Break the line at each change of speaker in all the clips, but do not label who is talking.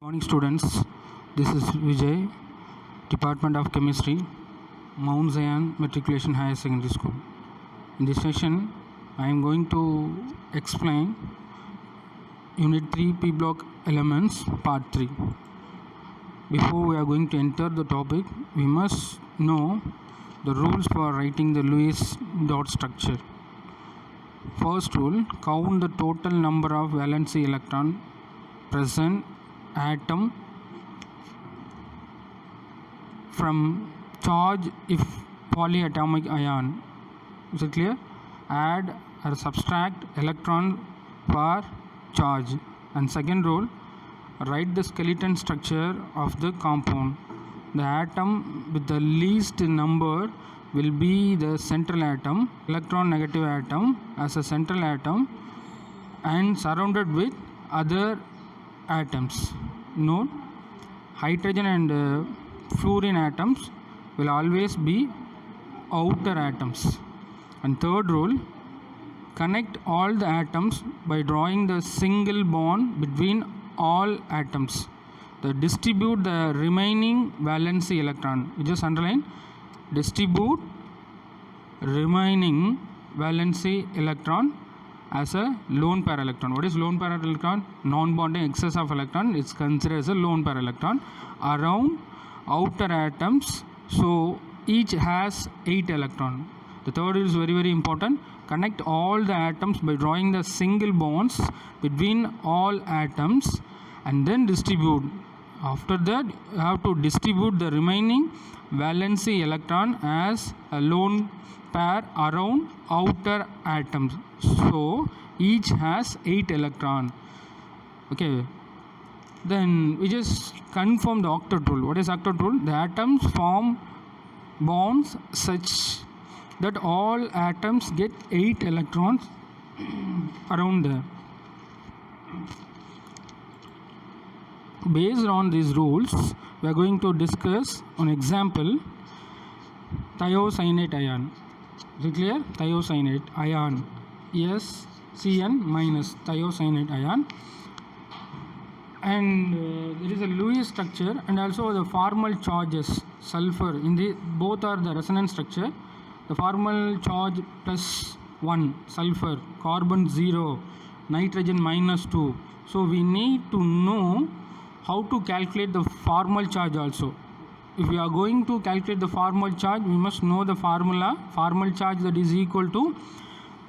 Morning students, this is Vijay, Department of Chemistry, Mount Zion Matriculation Higher Secondary School. In this session, I am going to explain Unit 3 P Block Elements Part 3. Before we are going to enter the topic, we must know the rules for writing the Lewis dot structure. First rule, count the total number of valency electron present atom from charge if polyatomic ion. Is it clear? Add or subtract electron for charge. And second rule, write the skeleton structure of the compound. The atom with the least number will be the central atom, electron negative atom as a central atom and surrounded with other atoms. Note, hydrogen and fluorine atoms will always be outer atoms. And third rule, connect all the atoms by drawing the single bond between all atoms. Distribute the remaining valency electron. You just underline, distribute remaining valency electron as a lone pair electron. What is lone pair electron? Non-bonding excess of electron is considered as a lone pair electron around outer atoms. So each has 8 electrons. The third is very important. Connect all the atoms by drawing the single bonds between all atoms and then distribute. After that, you have to distribute the remaining valency electron as a lone pair around outer atoms. So each has 8 electrons. Okay. Then we just confirm the octet rule. What is octet rule? The atoms form bonds such that all atoms get 8 electrons around there. Based on these rules, we are going to discuss an example, thiocyanate ion. Is it clear? Thiocyanate ion, SCN minus thiocyanate ion. And there is a Lewis structure and also the formal charges, sulfur. In the both are the resonance structure. The formal charge plus 1, sulfur, carbon 0, nitrogen minus 2. So we need to know how to calculate the formal charge also. If we are going to calculate the formal charge, we must know the formula. Formal charge, that is equal to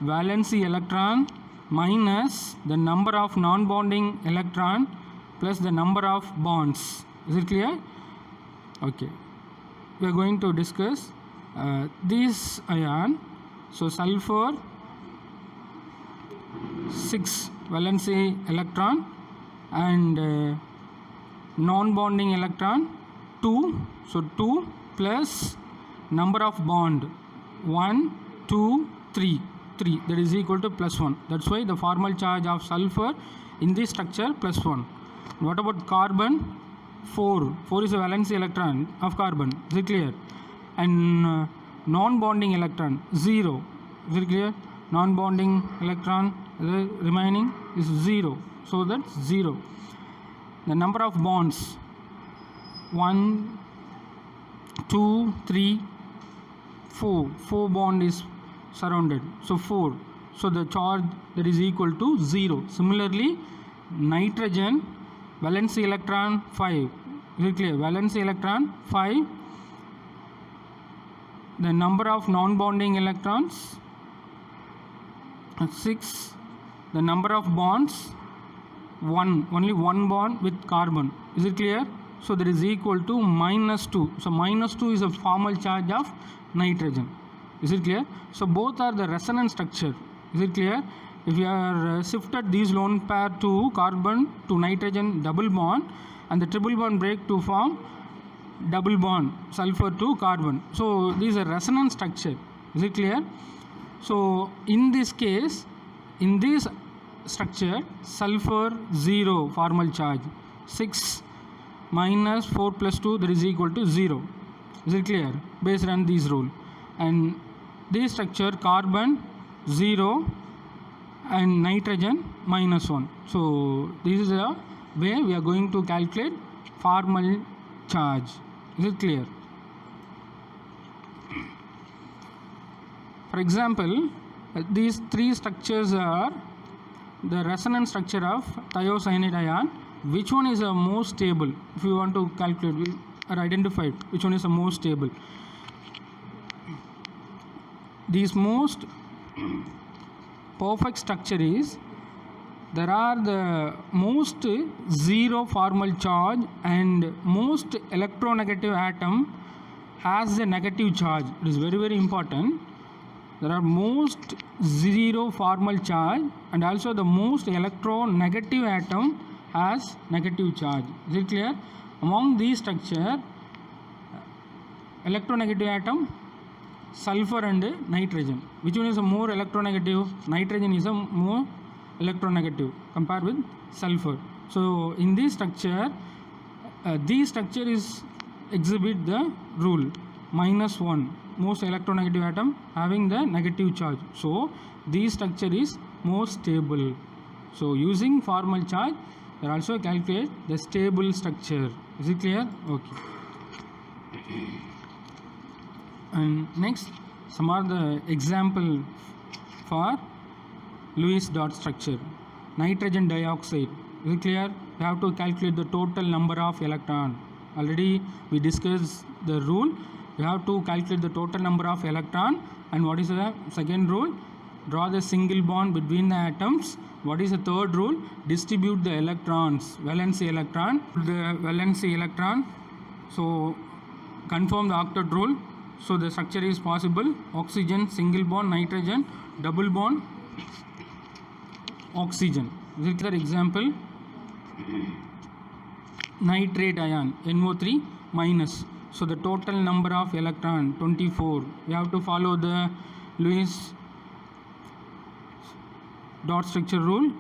valency electron minus the number of non-bonding electron plus the number of bonds. Is it clear? Okay. We are going to discuss this ion. So sulfur 6 valency electron and non-bonding electron 2. So 2 plus number of bond 1, 2, 3. 3, that is equal to plus 1. That's why the formal charge of sulfur in this structure plus 1. What about carbon? 4. 4 is a valency electron of carbon. Is it clear? And non-bonding electron 0. Is it clear? Non-bonding electron, the remaining is 0. So that's 0. The number of bonds 1, 2, 3, 4. 4 bond is surrounded. So 4. So the charge that is equal to 0. Similarly, nitrogen valency electron 5. Is it clear? Valency electron 5. The number of non-bonding electrons 6. The number of bonds 1. Only 1 bond with carbon. Is it clear? So that is equal to minus 2. So minus 2 is a formal charge of nitrogen. Is it clear? So both are the resonance structure. Is it clear? If you are shifted these lone pair to carbon to nitrogen double bond and the triple bond break to form double bond sulfur to carbon. So these are resonance structure. Is it clear? So in this case, in this structure, sulfur 0 formal charge, 6 minus 4 plus 2, that is equal to 0. Is it clear? Based on this rule. And this structure, carbon 0 and nitrogen minus 1. So this is a way we are going to calculate formal charge. Is it clear? For example, these three structures are the resonance structure of thiocyanide ion. Which one is the most stable? If you want to calculate or identify which one is the most stable. These most perfect structure is there are the most zero formal charge and most electronegative atom has a negative charge. It is very, very important. There are most zero formal charge and also the most electronegative atom has negative charge. Is it clear? Among these structure, electronegative atom, sulfur and nitrogen. Which one is a more electronegative? Nitrogen is a more electronegative compared with sulfur. So in this structure, is exhibit the rule -1. Most electronegative atom having the negative charge. So this structure is more stable. So using formal charge, we also calculate the stable structure. Is it clear? Okay. And next, some are the example for Lewis dot structure. Nitrogen dioxide. Is it clear? We have to calculate the total number of electron. Already we discussed the rule. We have to calculate the total number of electron. And what is the second rule? Draw the single bond between the atoms. What is the third rule? Distribute the electrons. Valency electron. The valency electron. So confirm the octet rule. So the structure is possible. Oxygen, single bond, nitrogen, double bond, oxygen. This is the example. Nitrate ion, NO3 minus. So the total number of electron 24. We have to follow the Lewis dot structure rule.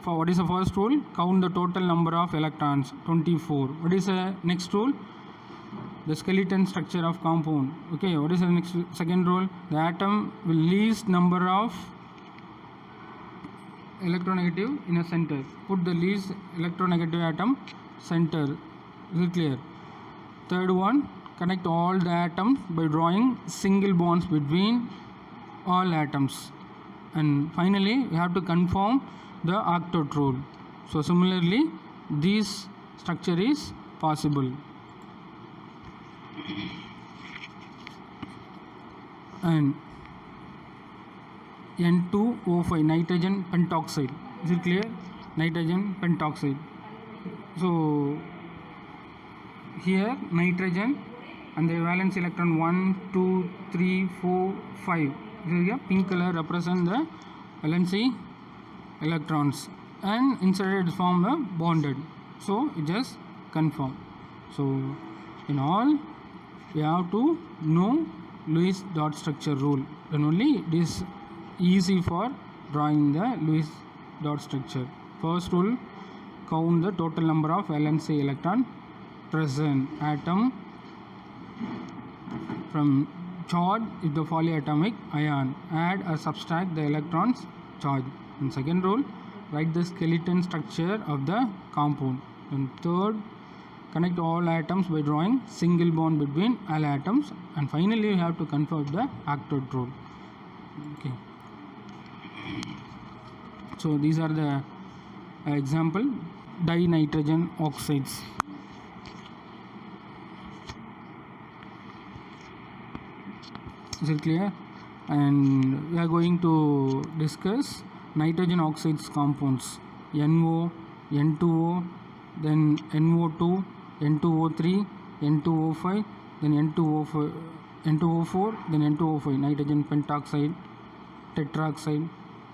For what is the first rule? Count the total number of electrons 24. What is the next rule? The skeleton structure of compound. Okay, what is the next second rule? The atom will least number of electronegative in a center. Put the least electronegative atom center. Is it clear? Third one, connect all the atoms by drawing single bonds between all atoms. And finally, we have to confirm the octet rule. So similarly, this structure is possible. And N2O5, nitrogen pentoxide. Is it clear? Nitrogen pentoxide. So here nitrogen and the valence electron 1, 2, 3, 4, 5. This pink color represent the valency electrons and inside it form a bonded. So it just confirm. So in all, we have to know Lewis dot structure rule. Then only it is easy for drawing the Lewis dot structure. First rule, count the total number of valency electron present atom from charge is the polyatomic ion. Add or subtract the electrons charge. And second rule, write the skeleton structure of the compound. And third, connect all atoms by drawing single bond between all atoms. And finally, you have to confirm the octet rule. Okay. So these are the example dinitrogen oxides. Is it clear? And we are going to discuss nitrogen oxides compounds. NO, N2O, then NO2, N2O3, N2O5, then N2O4, then N2O5, nitrogen pentoxide, tetroxide,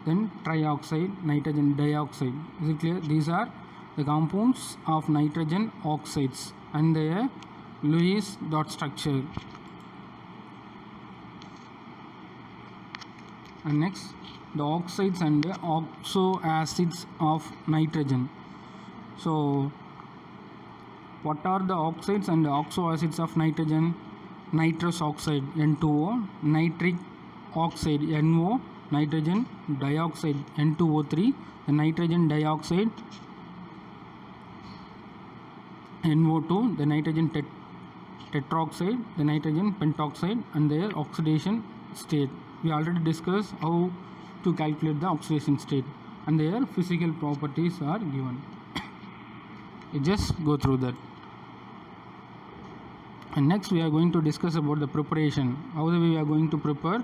then trioxide, nitrogen dioxide. Is it clear? These are the compounds of nitrogen oxides and their Lewis dot structure. And next, the oxides and the oxo acids of nitrogen. So what are the oxides and the oxo acids of nitrogen? Nitrous oxide N2O, nitric oxide NO, nitrogen dioxide N2O3, the nitrogen dioxide NO2, the nitrogen tetroxide, the nitrogen pentoxide, and their oxidation state. We already discussed how to calculate the oxidation state, and their physical properties are given. You just go through that. And next we are going to discuss about the preparation. How we are going to prepare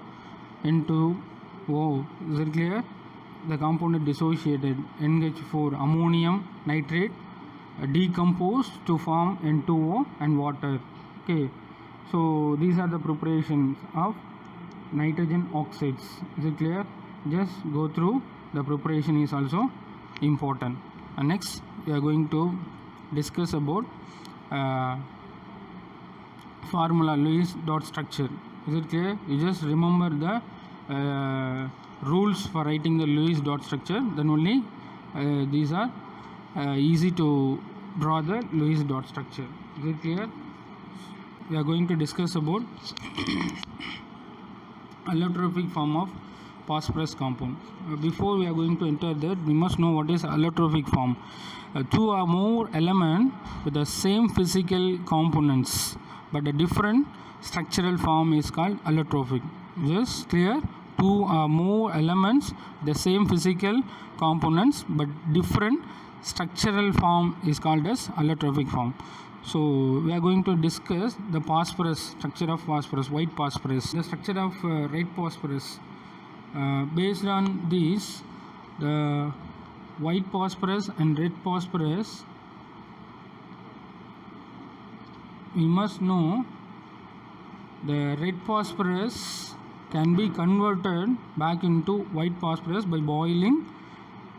N2O. Is it clear? The compound is dissociated, NH4 ammonium nitrate decomposed to form N2O and water. Okay, so these are the preparations of nitrogen oxides. Is it clear? Just go through. The preparation is also important. And next we are going to discuss about formula Lewis dot structure. Is it clear? You just remember the rules for writing the Lewis dot structure, then only these are easy to draw the Lewis dot structure. Is it clear? We are going to discuss about allotropic form of phosphorus compound. Before we are going to enter that, we must know what is allotropic form. Two or more elements with the same physical components but a different structural form is called allotropic. Just clear? Two or more elements, the same physical components but different structural form is called as allotropic form. So we are going to discuss the phosphorus, structure of phosphorus, white phosphorus, the structure of red phosphorus. Based on these, the white phosphorus and red phosphorus, we must know the red phosphorus can be converted back into white phosphorus by boiling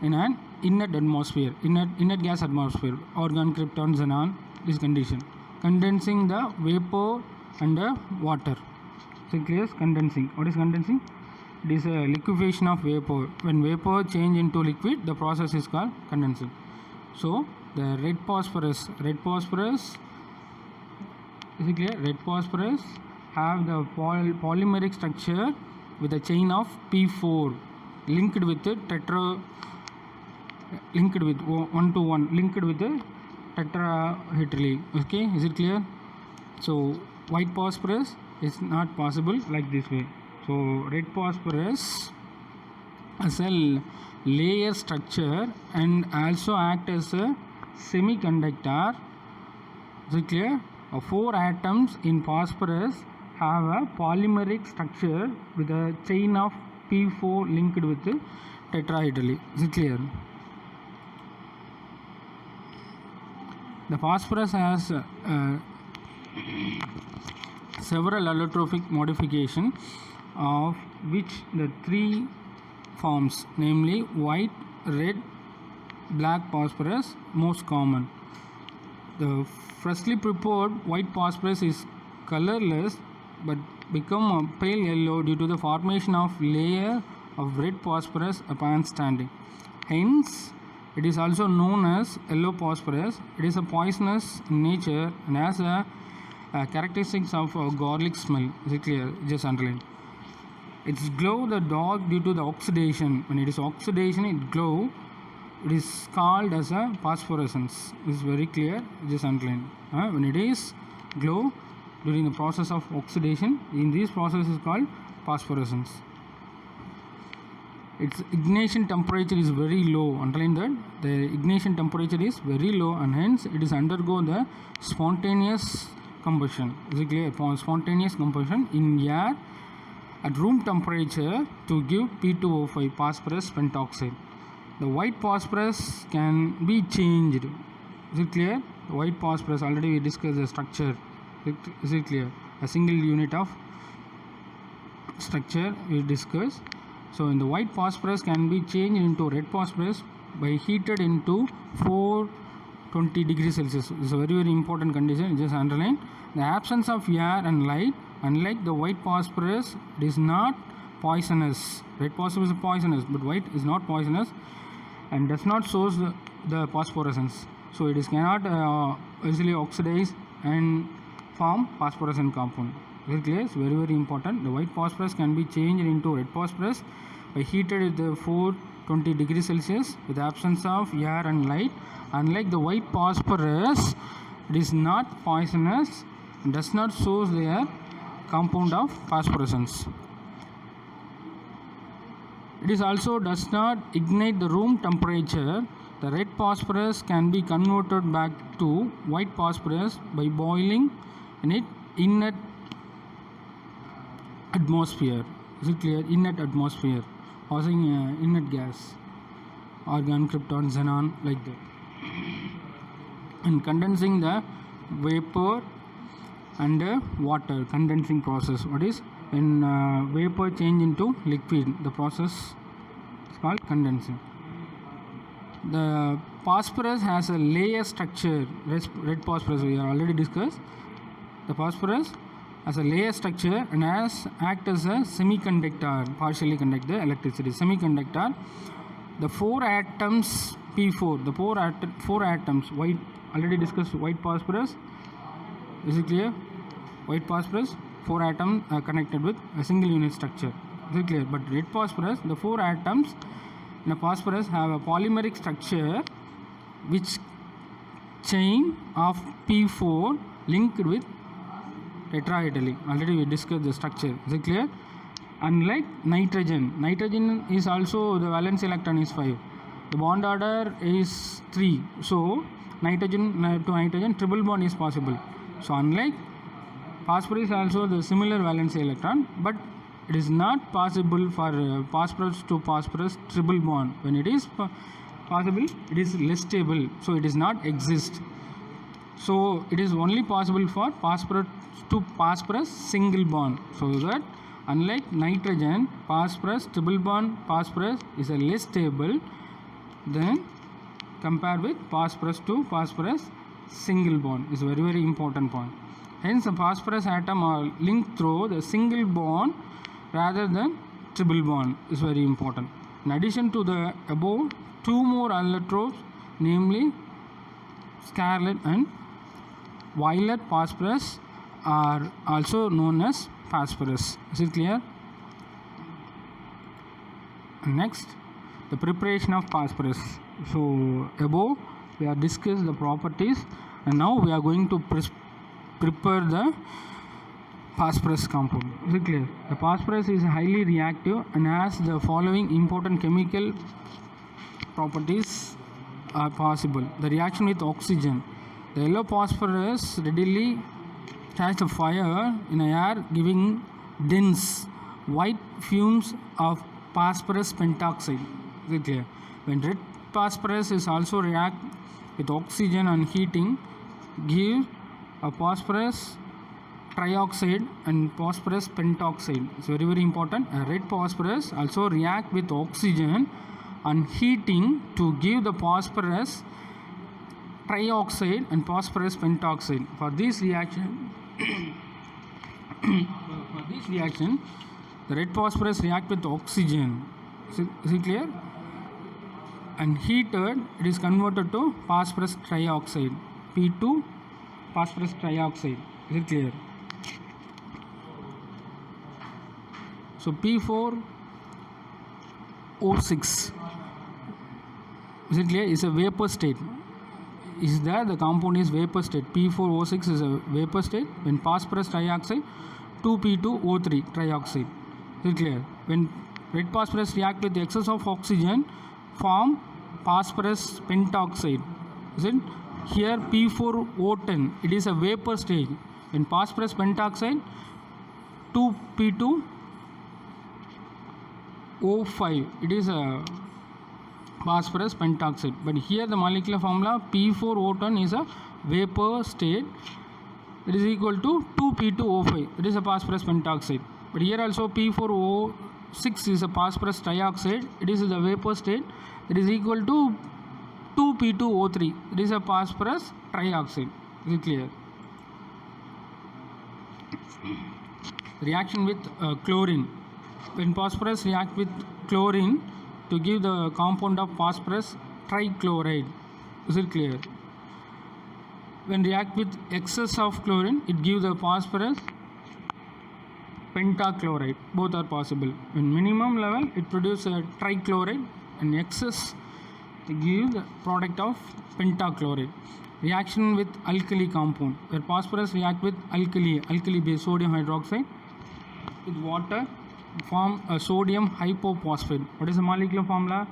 in an inert atmosphere, inert gas atmosphere, argon, krypton, xenon, this condition. Condensing the vapor and the water. So clear? Condensing. What is condensing? It is a liquefaction of vapor. When vapor change into liquid, the process is called condensing. So the red phosphorus, is it clear? Red phosphorus have the polymeric structure with a chain of P4 linked with the linked with 1 to 1, linked with the tetrahedrally. Okay, is it clear? So white phosphorus is not possible like this way. So red phosphorus as a layer structure and also act as a semiconductor. Is it clear? 4 atoms in phosphorus have a polymeric structure with a chain of P4 linked with the tetrahedrally. Is it clear? The phosphorus has several allotropic modifications, of which the 3 forms, namely white, red, black phosphorus, most common. The freshly prepared white phosphorus is colorless but become a pale yellow due to the formation of layer of red phosphorus upon standing. Hence, it is also known as yellow phosphorus. It is a poisonous in nature and has a characteristics of a garlic smell. Is it clear? Just underline. Its glow the dark due to the oxidation. When it is oxidation, it glow. It is called as a phosphorescence. This is very clear. Just underline. When it is glow during the process of oxidation, in this process is called phosphorescence. Its ignition temperature is very low. Underline that the ignition temperature is very low and hence it is undergo the spontaneous combustion. Is it clear? Spontaneous combustion in air at room temperature to give P2O5, phosphorus pentoxide. The white phosphorus can be changed. Is it clear? The white phosphorus, already we discussed the structure. Is it clear? A single unit of structure we discussed. So in the white phosphorus can be changed into red phosphorus by heated into 420 degrees Celsius. This is a very important condition. Just underline. The absence of air and light, unlike the white phosphorus, it is not poisonous. Red phosphorus is poisonous, but white is not poisonous and does not source the phosphorescence. So it is cannot easily oxidize and form phosphorescent compound. Very clear? It's very important. The white phosphorus can be changed into red phosphorus by heated at the 420 degrees Celsius with the absence of air and light. Unlike the white phosphorus, It is not poisonous, does not show their compound of phosphorescence. It is also does not ignite the room temperature. The red phosphorus can be converted back to white phosphorus by boiling in it inert atmosphere. Is it clear? Inert atmosphere, causing inert gas, argon, krypton, xenon, like that. And condensing the vapor and water, condensing process. What is when vapor change into liquid? The process is called condensing. The phosphorus has a layer structure. Red phosphorus we have already discussed. The phosphorus has a layer structure and act as a semiconductor, partially conduct the electricity. Semiconductor. The 4 atoms P4. The 4 atoms. White already discussed white phosphorus. Is it clear? White phosphorus, 4 atoms are connected with a single unit structure. Is it clear? But red phosphorus, the 4 atoms in a phosphorus have a polymeric structure which chain of P4 linked with tetrahedrally. Already we discussed the structure. Is it clear? Unlike nitrogen, nitrogen is also the valence electron is 5. The bond order is 3. So nitrogen to nitrogen triple bond is possible. So unlike phosphorus also the similar valence electron, but it is not possible for phosphorus to phosphorus triple bond. When it is possible, it is less stable, so it does not exist. So it is only possible for phosphorus to phosphorus single bond. So that unlike nitrogen, phosphorus triple bond phosphorus is a less stable than compared with phosphorus to phosphorus single bond. Is a very important point. Hence the phosphorus atom are linked through the single bond rather than triple bond is very important. In addition to the above, 2 more allotropes, namely scarlet and violet phosphorus, are also known as phosphorus. Is it clear? Next, the preparation of phosphorus. So above we have discussed the properties, and now we are going to prepare the phosphorus compound. Is it clear? The phosphorus is highly reactive and has the following important chemical properties are possible. The reaction with oxygen. The yellow phosphorus readily catch a fire in air, giving dense white fumes of phosphorus pentoxide. Is it clear? When red phosphorus is also react with oxygen and heating, give a phosphorus trioxide and phosphorus pentoxide. It's very important. A red phosphorus also react with oxygen and heating to give the phosphorus trioxide and phosphorus pentoxide. For this reaction, the red phosphorus react with oxygen. Is it clear? And heated, it is converted to phosphorus trioxide. P2 phosphorus trioxide. Is it clear? So P4O6. Is it clear? Is a vapor state. Is there the compound is vapor state. P4O6 is a vapor state. When phosphorus trioxide, 2P2O3 trioxide. Is it clear? When red phosphorus react with the excess of oxygen, form phosphorus pentoxide. Is it? Here P4O10, it is a vapor stage. When phosphorus pentoxide, 2P2O5, it is a phosphorus pentoxide. But here the molecular formula P4O10 is a vapor state. It is equal to 2P2O5. It is a phosphorus pentoxide. But here also P4O6 is a phosphorus trioxide. It is the vapor state. It is equal to 2P2O3. It is a phosphorus trioxide. Is it clear? Reaction with chlorine. When phosphorus react with chlorine to give the compound of phosphorus trichloride. Is it clear? When react with excess of chlorine, it gives the phosphorus pentachloride. Both are possible. In minimum level, it produces a trichloride, and excess it gives the product of pentachloride. reaction with alkali compound, where phosphorus react with alkali base sodium hydroxide with water form a sodium hypophosphate. What is the molecular formula?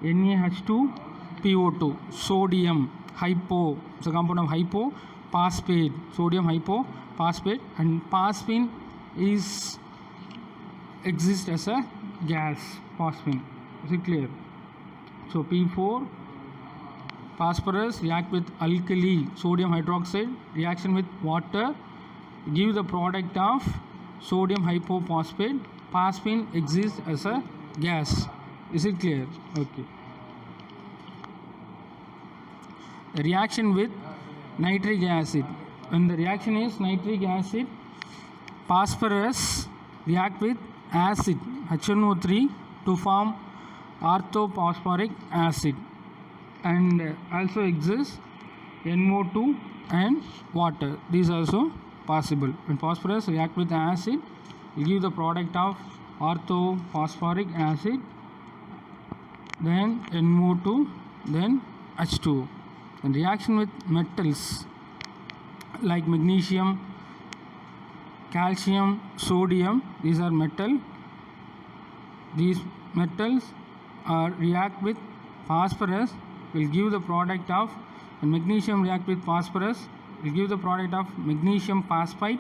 NaH2PO2. Sodium hypo, it's a compound of hypophosphate, sodium hypophosphate, and phosphine is exists as a gas. Phosphine, is it clear? So P4 phosphorus react with alkali sodium hydroxide, reaction with water give the product of sodium hypophosphate. Phosphine exists as a gas. Is it clear? Okay. The reaction with nitric acid. When the reaction is nitric acid, phosphorus react with acid HNO3 to form orthophosphoric acid, and also exists NO2 and water. These are also possible. When phosphorus react with acid, we give the product of orthophosphoric acid, then NO2, then H2O. And reaction with metals like magnesium, calcium, sodium, these are metal. These metals react with phosphorus, will give the product of, and magnesium react with phosphorus, will give the product of magnesium phosphide,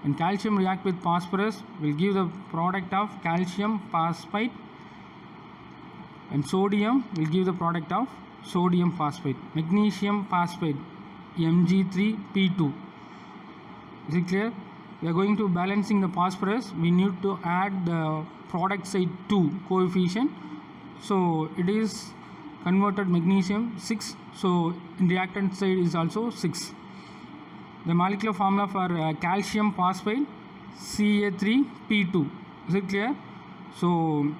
and calcium react with phosphorus, will give the product of calcium phosphide, and sodium will give the product of sodium phosphate. Magnesium phosphate, Mg3P2. Is it clear? We are going to balancing the phosphorus. We need to add the product side 2 coefficient. So it is converted magnesium 6. So in reactant side is also 6. The molecular formula for calcium phosphate, Ca3P2. Is it clear? So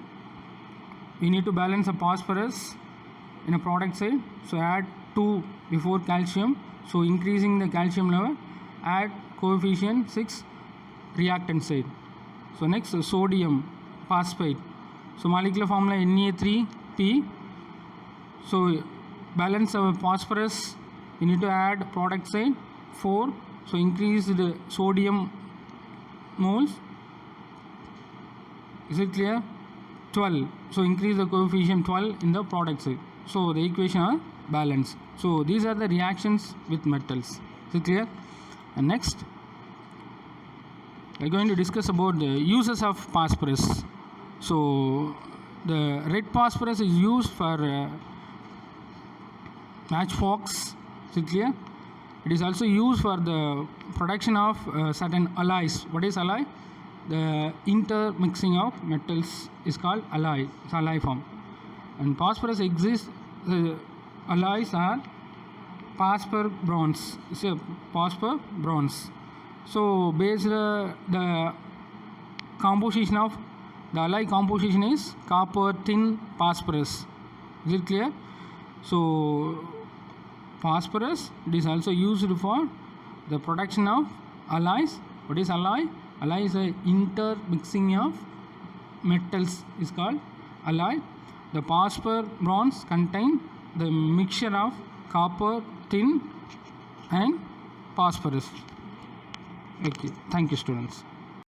we need to balance the phosphorus in a product side. So add 2 before calcium. So increasing the calcium level, add coefficient 6 reactant side. So next sodium phosphate. So molecular formula Na3P. So balance of phosphorus, we need to add product side 4. So increase the sodium moles. Is it clear? 12. So increase the coefficient 12 in the product side. So the equation are balanced. So these are the reactions with metals. Is it clear? And next we are going to discuss about the uses of phosphorus. So the red phosphorus is used for matchbox. Is it clear? It is also used for the production of certain alloys. What is alloy? The intermixing of metals is called alloy. It's alloy form. And phosphorus exists. The alloys are phosphor bronze. It's a phosphor bronze. So based the composition of the alloy composition is copper, tin, phosphorus. Is it clear? So phosphorus, it is also used for the production of alloys. What is alloy? Alloy is a intermixing of metals is called alloy. The phosphor bronze contain the mixture of copper, tin and phosphorus. Okay, thank you students.